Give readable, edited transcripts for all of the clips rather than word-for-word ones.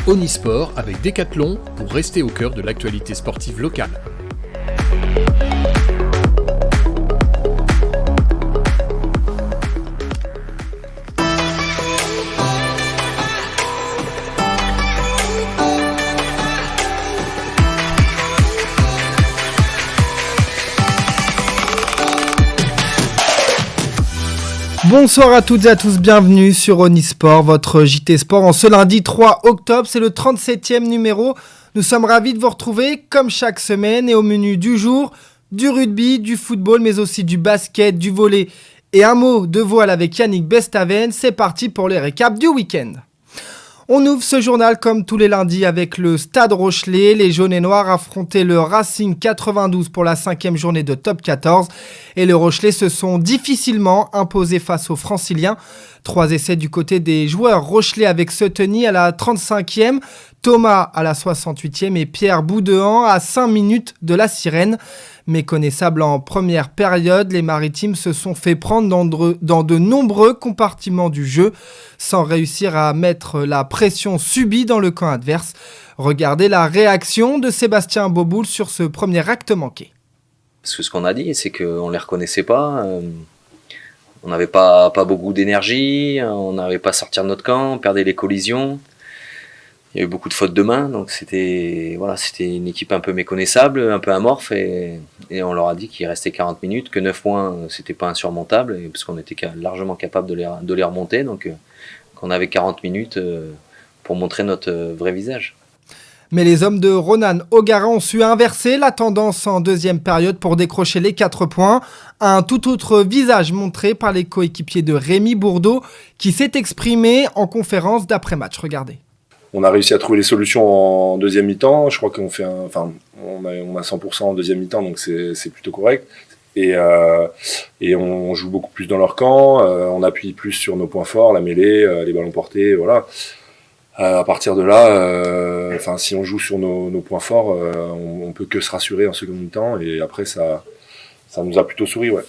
Onisport avec Decathlon pour rester au cœur de l'actualité sportive locale. Bonsoir à toutes et à tous, bienvenue sur Onisport, votre JT Sport en ce lundi 3 octobre, c'est le 37e numéro. Nous sommes ravis de vous retrouver comme chaque semaine et au menu du jour, du rugby, du football mais aussi du basket, du volley et un mot de voile avec Yannick Bestaven. C'est parti pour les récaps du week-end. On ouvre ce journal comme tous les lundis avec le Stade Rochelais. Les jaunes et noirs affrontaient le Racing 92 pour la 5e journée de top 14. Et les Rochelais se sont difficilement imposés face aux Franciliens. 3 essais du côté des joueurs rochelais avec Sutton à la 35e, Thomas à la 68e et Pierre Boudéan à 5 minutes de la sirène. Méconnaissables en première période, les Maritimes se sont fait prendre dans de nombreux compartiments du jeu sans réussir à mettre la pression subie dans le camp adverse. Regardez la réaction de Sébastien Beauboul sur ce premier acte manqué. Parce que ce qu'on a dit, c'est qu'on ne les reconnaissait pas. On n'avait pas beaucoup d'énergie, on n'arrivait pas à sortir de notre camp, on perdait les collisions. Il y a eu beaucoup de fautes de main, donc c'était une équipe un peu méconnaissable, un peu amorphe, et on leur a dit qu'il restait 40 minutes, que 9 points, c'était pas insurmontable, parce qu'on était largement capable de les remonter, donc qu'on avait 40 minutes pour montrer notre vrai visage. Mais les hommes de Ronan O'Gara ont su inverser la tendance en deuxième période pour décrocher les 4 points. Un tout autre visage montré par les coéquipiers de Rémi Bourdeau, qui s'est exprimé en conférence d'après-match. Regardez. On a réussi à trouver les solutions en deuxième mi-temps. Je crois qu'on fait on a 100% en deuxième mi-temps, donc c'est plutôt correct. Et on joue beaucoup plus dans leur camp. On appuie plus sur nos points forts, la mêlée, les ballons portés, voilà. À partir de là, si on joue sur nos points forts, on peut que se rassurer en seconde mi-temps. Et après, ça nous a plutôt souri, ouais.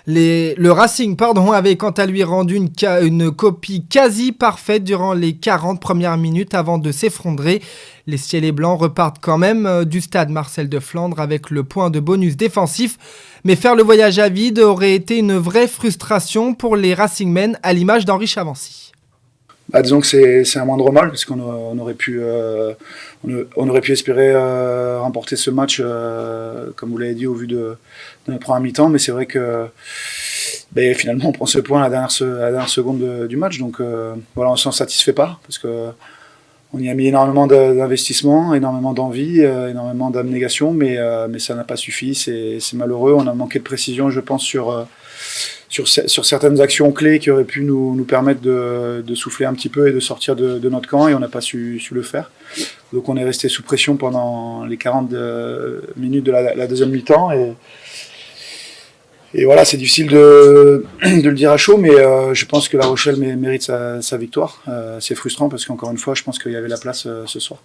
Le Racing avait quant à lui rendu une copie quasi parfaite durant les 40 premières minutes avant de s'effondrer. Les ciels et blancs repartent quand même du stade Marcel de Flandre avec le point de bonus défensif. Mais faire le voyage à vide aurait été une vraie frustration pour les Racingmen, à l'image d'Henri Chavancy. Disons que c'est un moindre mal parce qu'on aurait pu espérer remporter ce match comme vous l'avez dit au vu de notre première mi-temps, mais c'est vrai que finalement on prend ce point à la dernière seconde du match, donc voilà, on s'en satisfait pas parce que on y a mis énormément d'investissement, énormément d'envie, énormément d'abnégation, mais ça n'a pas suffi, c'est malheureux. On a manqué de précision, je pense, sur certaines actions clés qui auraient pu nous permettre de souffler un petit peu et de sortir de notre camp, et on n'a pas su le faire. Donc on est resté sous pression pendant les 40 minutes de la deuxième mi-temps, et voilà, c'est difficile de le dire à chaud, mais je pense que La Rochelle mérite sa victoire. C'est frustrant parce qu'encore une fois, je pense qu'il y avait la place ce soir.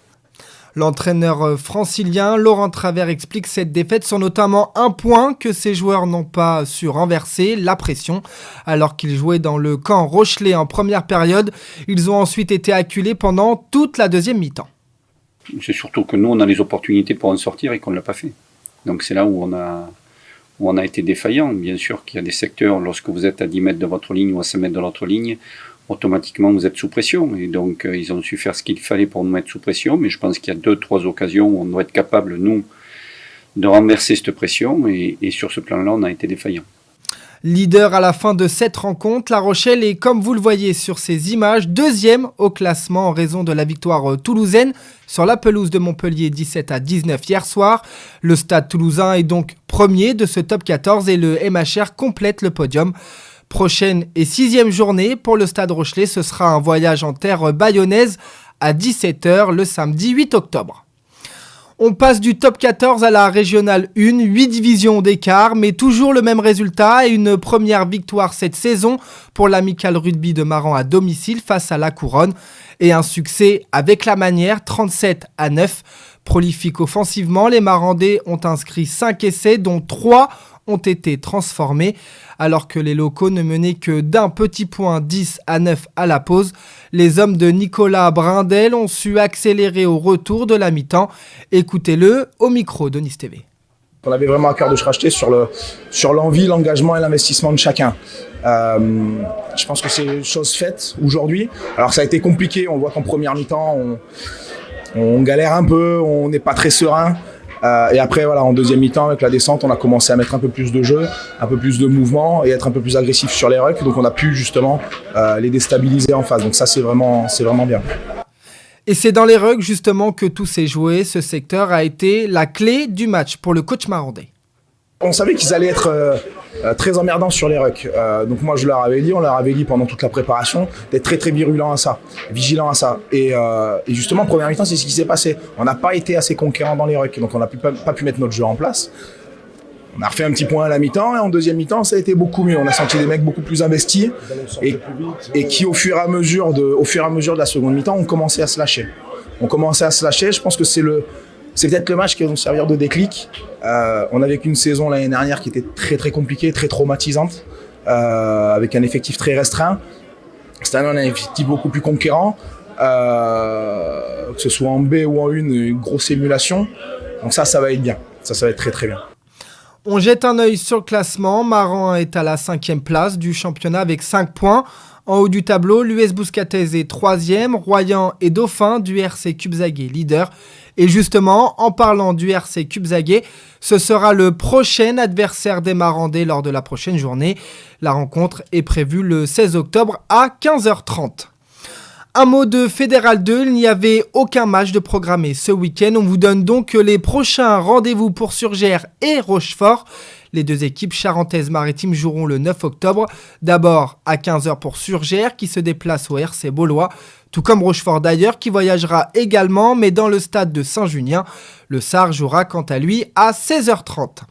L'entraîneur francilien Laurent Travers explique cette défaite sur notamment un point que ses joueurs n'ont pas su renverser, la pression. Alors qu'ils jouaient dans le camp rochelais en première période, ils ont ensuite été acculés pendant toute la deuxième mi-temps. C'est surtout que nous, on a les opportunités pour en sortir et qu'on ne l'a pas fait. Donc c'est là où on a été défaillant. Bien sûr qu'il y a des secteurs, lorsque vous êtes à 10 mètres de votre ligne ou à 5 mètres de notre ligne, automatiquement vous êtes sous pression, et donc ils ont su faire ce qu'il fallait pour nous mettre sous pression, mais je pense qu'il y a 2-3 occasions où on doit être capable, nous, de renverser cette pression, et sur ce plan-là, on a été défaillant. Leader à la fin de cette rencontre, La Rochelle est, comme vous le voyez sur ces images, deuxième au classement en raison de la victoire toulousaine sur la pelouse de Montpellier 17-19 hier soir. Le Stade toulousain est donc premier de ce top 14 et le MHR complète le podium. Prochaine et 6e journée pour le Stade Rochelais, ce sera un voyage en terre bayonnaise à 17h le samedi 8 octobre. On passe du top 14 à la régionale 1, 8 divisions d'écart, mais toujours le même résultat et une première victoire cette saison pour l'Amical Rugby de Maran à domicile face à La Couronne. Et un succès avec la manière, 37-9. Prolifiques offensivement, les Marandais ont inscrit 5 essais, dont 3 ont été transformés. Alors que les locaux ne menaient que d'un petit point 10-9 à la pause, les hommes de Nicolas Brindel ont su accélérer au retour de la mi-temps. Écoutez-le au micro de Nice TV. On avait vraiment à cœur de se racheter sur l'envie, l'engagement et l'investissement de chacun. Je pense que c'est chose faite aujourd'hui. Alors ça a été compliqué, on voit qu'en première mi-temps, on galère un peu, on n'est pas très serein. Et après, voilà, en deuxième mi-temps, avec la descente, on a commencé à mettre un peu plus de jeu, un peu plus de mouvement et être un peu plus agressif sur les rucks. Donc on a pu justement les déstabiliser en face. Donc ça, c'est vraiment bien. Et c'est dans les rucks justement que tout s'est joué. Ce secteur a été la clé du match pour le coach marandais. On savait qu'ils allaient être très emmerdants sur les rucks. Donc moi je leur avais dit pendant toute la préparation d'être très très vigilants à ça. Et justement en première mi-temps c'est ce qui s'est passé. On n'a pas été assez conquérants dans les rucks, donc on n'a pas pu mettre notre jeu en place. On a refait un petit point à la mi-temps et en deuxième mi-temps ça a été beaucoup mieux. On a senti des mecs beaucoup plus investis et qui au fur et à mesure de la seconde mi-temps ont commencé à se lâcher. Je pense que c'est peut-être le match qui va nous servir de déclic. On avait qu'une saison l'année dernière qui était très très compliquée, très traumatisante, avec un effectif très restreint. Cette année on a un effectif beaucoup plus conquérant, que ce soit en B ou en une grosse émulation. Donc ça va être bien, ça va être très très bien. On jette un œil sur le classement. Maran est à la 5e place du championnat avec 5 points. En haut du tableau, l'US Bouscataise est 3e, Royan et Dauphin du RC Cubzaguais leader. Et justement, en parlant du RC Cubzaguais, ce sera le prochain adversaire des Marandais lors de la prochaine journée. La rencontre est prévue le 16 octobre à 15h30. Un mot de Fédéral 2, il n'y avait aucun match de programmé ce week-end. On vous donne donc les prochains rendez-vous pour Surgères et Rochefort. Les deux équipes charentaises-maritimes joueront le 9 octobre. D'abord à 15h pour Surgères qui se déplace au RC Beaulois. Tout comme Rochefort d'ailleurs qui voyagera également mais dans le stade de Saint-Junien. Le SAR jouera quant à lui à 16h30.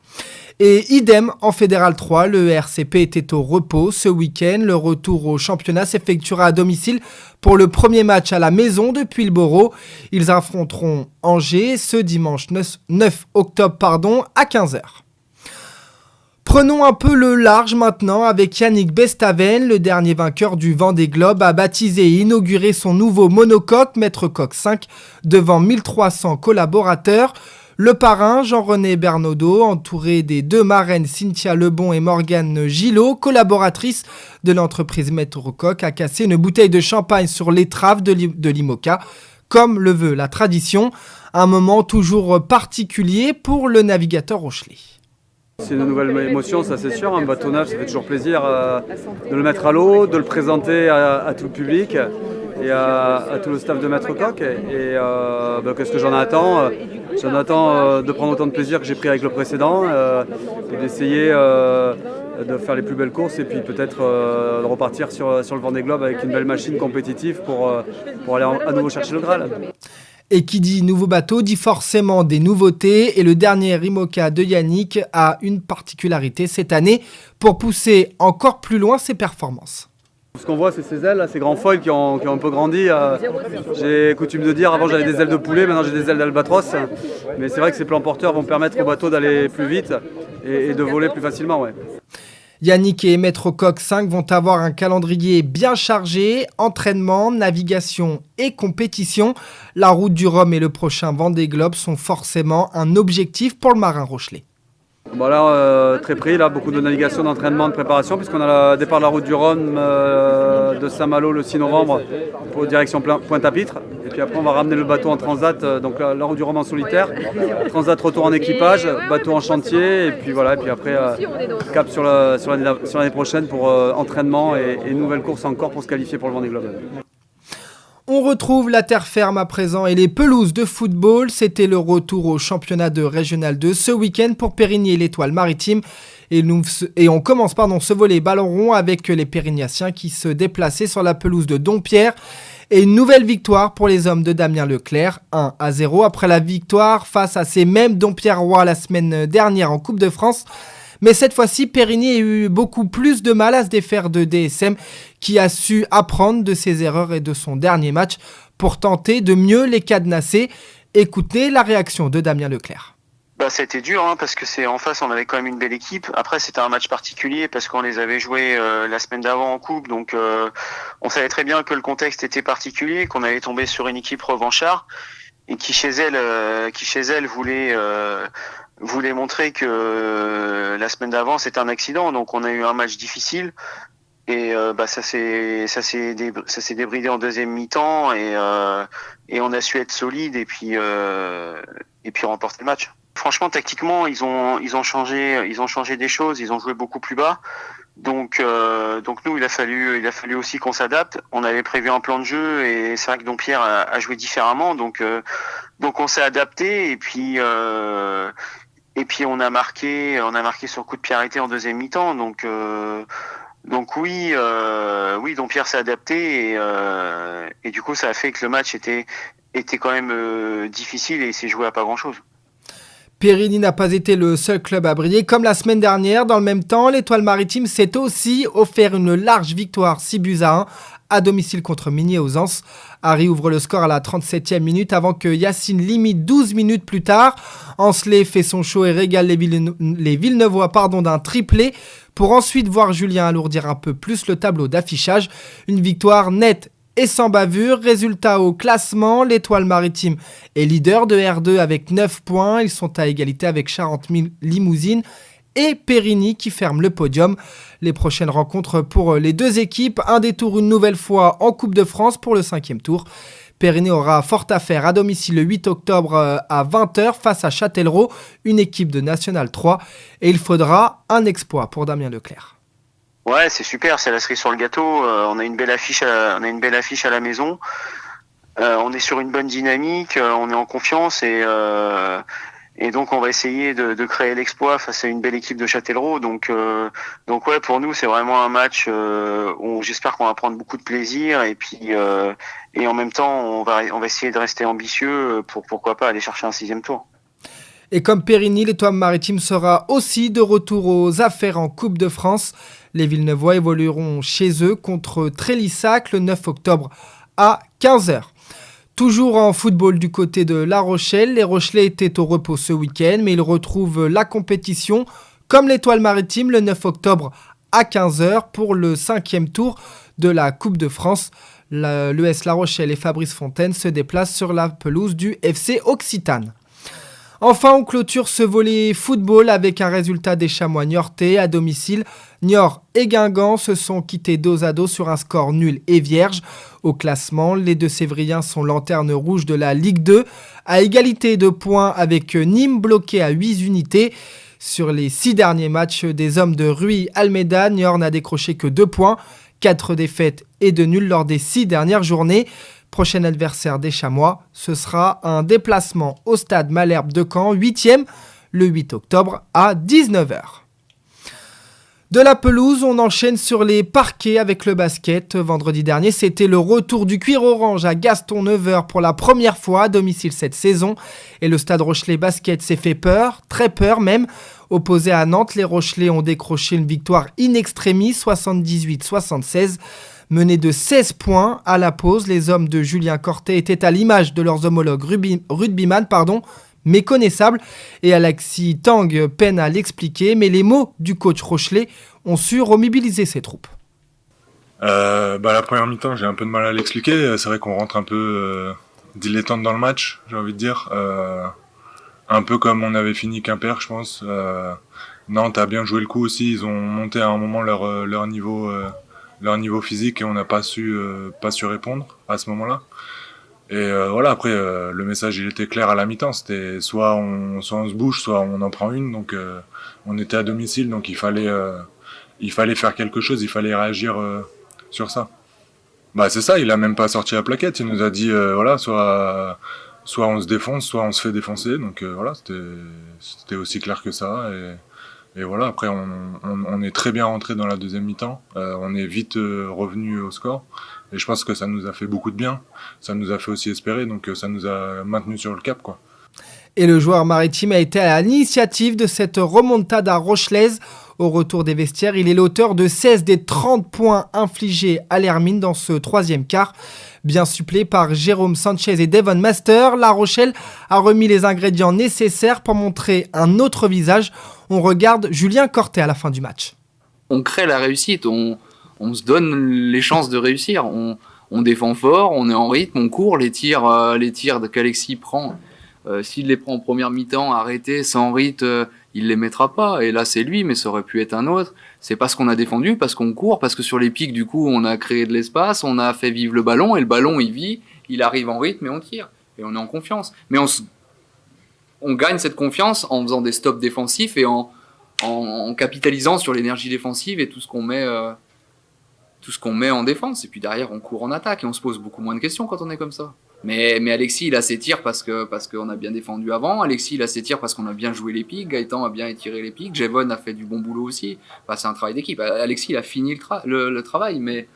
Et idem en Fédéral 3, le RCP était au repos ce week-end. Le retour au championnat s'effectuera à domicile pour le premier match à la maison depuis le Boro. Ils affronteront Angers ce dimanche 9 octobre à 15h. Prenons un peu le large maintenant avec Yannick Bestaven, le dernier vainqueur du Vendée Globe, a baptisé et inauguré son nouveau monocoque Maître Coq 5 devant 1300 collaborateurs. Le parrain, Jean-René Bernaudot, entouré des deux marraines Cynthia Lebon et Morgane Gillot, collaboratrice de l'entreprise Maître Coq, a cassé une bouteille de champagne sur l'étrave de l'IMOCA, comme le veut la tradition. Un moment toujours particulier pour le navigateur rochelais. C'est une nouvelle émotion, ça c'est sûr. Un bateau neuf, ça fait toujours plaisir de le mettre à l'eau, de le présenter à tout le public et à tout le staff de Maître Coq. Et qu'est-ce que j'en attends ? J'en attends de prendre autant de plaisir que j'ai pris avec le précédent et d'essayer de faire les plus belles courses et puis peut-être de repartir sur le Vendée Globe avec une belle machine compétitive pour aller à nouveau chercher le Graal. Et qui dit nouveau bateau dit forcément des nouveautés. Et le dernier IMOCA de Yannick a une particularité cette année pour pousser encore plus loin ses performances. Ce qu'on voit, c'est ces ailes, ces grands foils qui ont un peu grandi. J'ai coutume de dire, avant j'avais des ailes de poulet, maintenant j'ai des ailes d'albatros. Mais c'est vrai que ces plans porteurs vont permettre au bateau d'aller plus vite et de voler plus facilement. Ouais. Yannick et Maître Coq 5 vont avoir un calendrier bien chargé, entraînement, navigation et compétition. La route du Rhum et le prochain Vendée Globe sont forcément un objectif pour le marin rochelais. Bon là, très pris, là, beaucoup de navigation, d'entraînement, de préparation, puisqu'on a le départ de la route du Rhum de Saint-Malo le 6 novembre pour direction Pointe-à-Pitre. Et puis après, on va ramener le bateau en transat, donc la route du Rhum en solitaire, transat retour en équipage, bateau en chantier, et puis voilà, et puis après, cap sur l'année prochaine pour entraînement et nouvelles courses encore pour se qualifier pour le Vendée Globe. On retrouve la terre ferme à présent et les pelouses de football. C'était le retour au championnat de Régional 2 ce week-end pour Périgny et l'Étoile Maritime. Et on commence ce volley ballon rond avec les Pérignatiens qui se déplaçaient sur la pelouse de Dompierre. Et une nouvelle victoire pour les hommes de Damien Leclerc, 1-0 après la victoire face à ces mêmes Dompierrois la semaine dernière en Coupe de France. Mais cette fois-ci, Périgny a eu beaucoup plus de mal à se défaire de DSM qui a su apprendre de ses erreurs et de son dernier match pour tenter de mieux les cadenasser. Écoutez la réaction de Damien Leclerc. Ça a été dur, hein, parce que en face, on avait quand même une belle équipe. Après, c'était un match particulier parce qu'on les avait joués la semaine d'avant en coupe, donc on savait très bien que le contexte était particulier, qu'on allait tomber sur une équipe revanchard et qui chez elle voulait montrer que la semaine d'avant c'était un accident. Donc on a eu un match difficile et ça s'est débridé en deuxième mi-temps et on a su être solide et puis remporter le match. Franchement, tactiquement, ils ont changé des choses, ils ont joué beaucoup plus bas. Donc nous, il a fallu aussi qu'on s'adapte. On avait prévu un plan de jeu et c'est vrai que Dompierre a joué différemment. Donc on s'est adapté et puis on a marqué sur coup de pied arrêté en deuxième mi-temps. Donc oui, Dompierre s'est adapté et du coup ça a fait que le match était quand même difficile et il s'est joué à pas grand-chose. Périni n'a pas été le seul club à briller. Comme la semaine dernière, dans le même temps, l'Étoile Maritime s'est aussi offert une large victoire 6-1 à domicile contre Migné-Ausence. Harry ouvre le score à la 37e minute avant que Yacine limite 12 minutes plus tard. Ancelet fait son show et régale les Villeneuvois d'un triplé pour ensuite voir Julien alourdir un peu plus le tableau d'affichage. Une victoire nette et sans bavure. Résultat au classement, l'Étoile Maritime est leader de R2 avec 9 points. Ils sont à égalité avec Charente-Limousine et Périgny qui ferme le podium. Les prochaines rencontres pour les deux équipes, un détour une nouvelle fois en Coupe de France pour le 5e tour. Périgny aura fort à faire à domicile le 8 octobre à 20h face à Châtellerault, une équipe de National 3. Et il faudra un exploit pour Damien Leclerc. Ouais, c'est super, c'est la cerise sur le gâteau. On a une belle affiche à la maison. On est sur une bonne dynamique, on est en confiance et donc on va essayer de créer l'exploit face à une belle équipe de Châtellerault. Donc ouais, pour nous c'est vraiment un match où j'espère qu'on va prendre beaucoup de plaisir et en même temps on va essayer de rester ambitieux pour pourquoi pas aller chercher un 6e tour. Et comme Périgny, l'Étoile Maritime sera aussi de retour aux affaires en Coupe de France. Les Villeneuvois évolueront chez eux contre Trélissac le 9 octobre à 15h. Toujours en football du côté de La Rochelle, les Rochelais étaient au repos ce week-end, mais ils retrouvent la compétition comme l'Étoile Maritime le 9 octobre à 15h pour le 5e tour de la Coupe de France. L'ES La Rochelle et Fabrice Fontaine se déplacent sur la pelouse du FC Occitane. Enfin, on clôture ce volet football avec un résultat des Chamois niortais à domicile. Niort et Guingamp se sont quittés dos à dos sur un score nul et vierge. Au classement, les deux Sévriens sont lanternes rouges de la Ligue 2, à égalité de points avec Nîmes bloqué à 8 unités. Sur les 6 derniers matchs des hommes de Ruy-Almeida, Niort n'a décroché que 2 points, 4 défaites et 2 nuls lors des 6 dernières journées. Prochain adversaire des Chamois, ce sera un déplacement au stade Malherbe de Caen, 8e, le 8 octobre à 19h. De la pelouse, on enchaîne sur les parquets avec le basket. Vendredi dernier, c'était le retour du cuir orange à Gaston-Neveur pour la première fois à domicile cette saison. Et le stade Rochelais Basket s'est fait peur, très peur même. Opposés à Nantes, les Rochelais ont décroché une victoire in extremis, 78-76. Menés de 16 points à la pause, les hommes de Julien Cortet étaient à l'image de leurs homologues rugbyman, méconnaissables. Et Alexis Tang peine à l'expliquer, mais les mots du coach Rochelais ont su remobiliser ses troupes. La première mi-temps, j'ai un peu de mal à l'expliquer. C'est vrai qu'on rentre un peu dilettante dans le match, j'ai envie de dire. Un peu comme on avait fini Quimper, je pense. Nantes a bien joué le coup aussi. Ils ont monté à un moment leur niveau physique et on n'a pas su répondre à ce moment-là. Et après le message il était clair à la mi-temps, c'était soit on se bouge, soit on en prend une. Donc on était à domicile, donc il fallait faire quelque chose, il fallait réagir sur ça. C'est ça, il a même pas sorti la plaquette, il nous a dit soit on se défonce, soit on se fait défoncer. Donc c'était aussi clair que ça. Et voilà, après on est très bien rentré dans la deuxième mi-temps, on est vite revenu au score et je pense que ça nous a fait beaucoup de bien, ça nous a fait aussi espérer, donc ça nous a maintenu sur le cap, quoi. Et le joueur maritime a été à l'initiative de cette remontada rochelaise Au retour des vestiaires, il est l'auteur de 16 des 30 points infligés à l'Hermine dans ce troisième quart. Bien supplé par Jérôme Sanchez et Devon Master, La Rochelle a remis les ingrédients nécessaires pour montrer un autre visage. On regarde Julien Cortet à la fin du match. On crée la réussite, on se donne les chances de réussir. On défend fort, on est en rythme, on court. Les tirs qu'Alexis prend, s'il les prend en première mi-temps, arrêtés, sans rythme, il les mettra pas. Et là, c'est lui, mais ça aurait pu être un autre. C'est parce qu'on a défendu, parce qu'on court, parce que sur les pics, du coup, on a créé de l'espace, on a fait vivre le ballon, et le ballon, il vit, il arrive en rythme et on tire. Et on est en confiance. Mais on gagne cette confiance en faisant des stops défensifs et en capitalisant sur l'énergie défensive et tout ce qu'on met en défense. Et puis derrière, on court en attaque et on se pose beaucoup moins de questions quand on est comme ça. Mais Alexis, il a ses tirs parce qu'on a bien défendu avant. Alexis, il a ses tirs parce qu'on a bien joué les pics. Gaëtan a bien étiré les pics. Jevon a fait du bon boulot aussi. Enfin, c'est un travail d'équipe. Alexis, il a fini le travail, mais...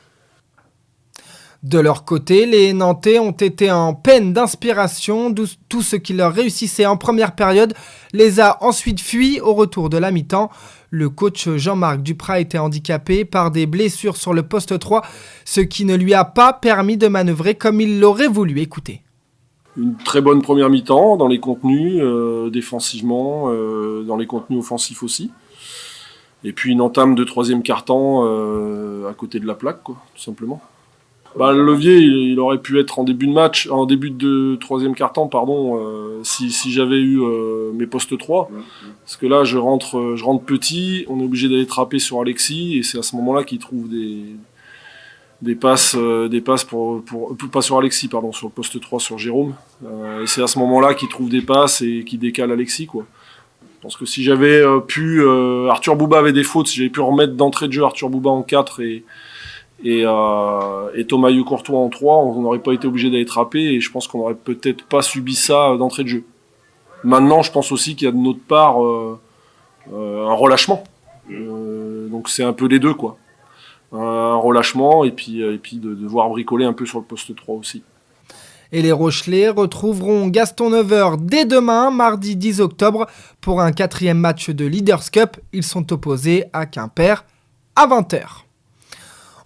De leur côté, les Nantais ont été en peine d'inspiration. Tout ce qui leur réussissait en première période les a ensuite fui au retour de la mi-temps. Le coach Jean-Marc Duprat était handicapé par des blessures sur le poste 3, ce qui ne lui a pas permis de manœuvrer comme il l'aurait voulu. Écoutez. Une très bonne première mi-temps dans les contenus, défensivement, dans les contenus offensifs aussi. Et puis une entame de troisième quart-temps à côté de la plaque, quoi, tout simplement. Le levier, il aurait pu être en début de troisième quart-temps, si j'avais eu mes postes 3. Parce que là, je rentre petit, on est obligé d'aller trapper sur Alexis, et c'est à ce moment-là qu'il trouve des passes pas sur Alexis, sur le poste 3, sur Jérôme. Et c'est à ce moment-là qu'il trouve des passes et qu'il décale Alexis, quoi. Je pense que si j'avais pu... Arthur Bouba avait des fautes, si j'avais pu remettre d'entrée de jeu Arthur Bouba en 4 et Thomas Courtois en 3, on n'aurait pas été obligé d'aller trapper et je pense qu'on n'aurait peut-être pas subi ça d'entrée de jeu. Maintenant, je pense aussi qu'il y a de notre part un relâchement. Donc c'est un peu les deux, quoi. Un relâchement et puis de devoir bricoler un peu sur le poste 3 aussi. Et les Rochelais retrouveront Gaston Neveur dès demain, mardi 10 octobre, pour un 4e match de Leaders Cup. Ils sont opposés à Quimper à 20h.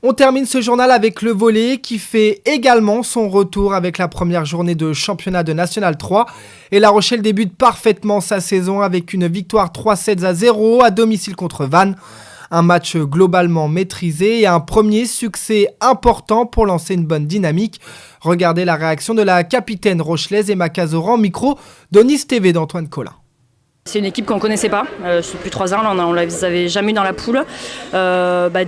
On termine ce journal avec le volley qui fait également son retour avec la première journée de championnat de National 3. Et La Rochelle débute parfaitement sa saison avec une victoire 3-7-0 à domicile contre Vannes. Un match globalement maîtrisé et un premier succès important pour lancer une bonne dynamique. Regardez la réaction de la capitaine rochelaise Emma Cazoran, micro d'Onis TV d'Antoine Collin. C'est une équipe qu'on ne connaissait pas, depuis 3 ans, on ne les avait jamais eu dans la poule.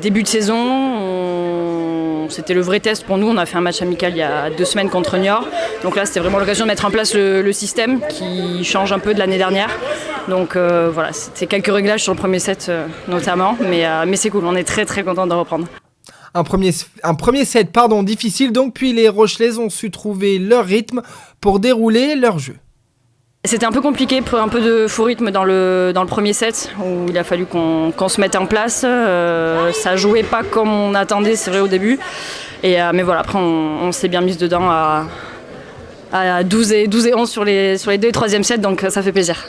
Début de saison, c'était le vrai test pour nous, on a fait un match amical il y a 2 semaines contre Niort. Donc là c'était vraiment l'occasion de mettre en place le système qui change un peu de l'année dernière. Donc voilà, c'était quelques réglages sur le premier set notamment, mais c'est cool, on est très très content de reprendre. Un premier set difficile donc, puis les Rochelaises ont su trouver leur rythme pour dérouler leur jeu. C'était un peu compliqué, un peu de faux rythme dans le premier set où il a fallu qu'on se mette en place. Ça jouait pas comme on attendait, c'est vrai au début. Mais voilà, après on s'est bien mis dedans à 12 et 11 sur les 2 et 3e sets, donc ça fait plaisir.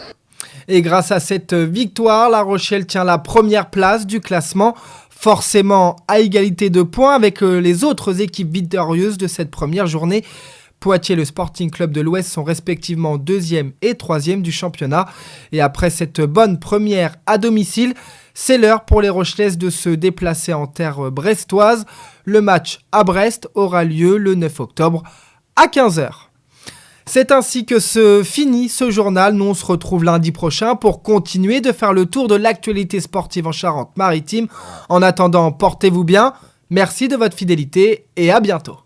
Et grâce à cette victoire, La Rochelle tient la première place du classement, forcément à égalité de points avec les autres équipes victorieuses de cette première journée. Poitiers et le Sporting Club de l'Ouest sont respectivement 2e et 3e du championnat. Et après cette bonne première à domicile, c'est l'heure pour les Rochelaises de se déplacer en terre brestoise. Le match à Brest aura lieu le 9 octobre à 15h. C'est ainsi que se finit ce journal. Nous on se retrouve lundi prochain pour continuer de faire le tour de l'actualité sportive en Charente-Maritime. En attendant, portez-vous bien. Merci de votre fidélité et à bientôt.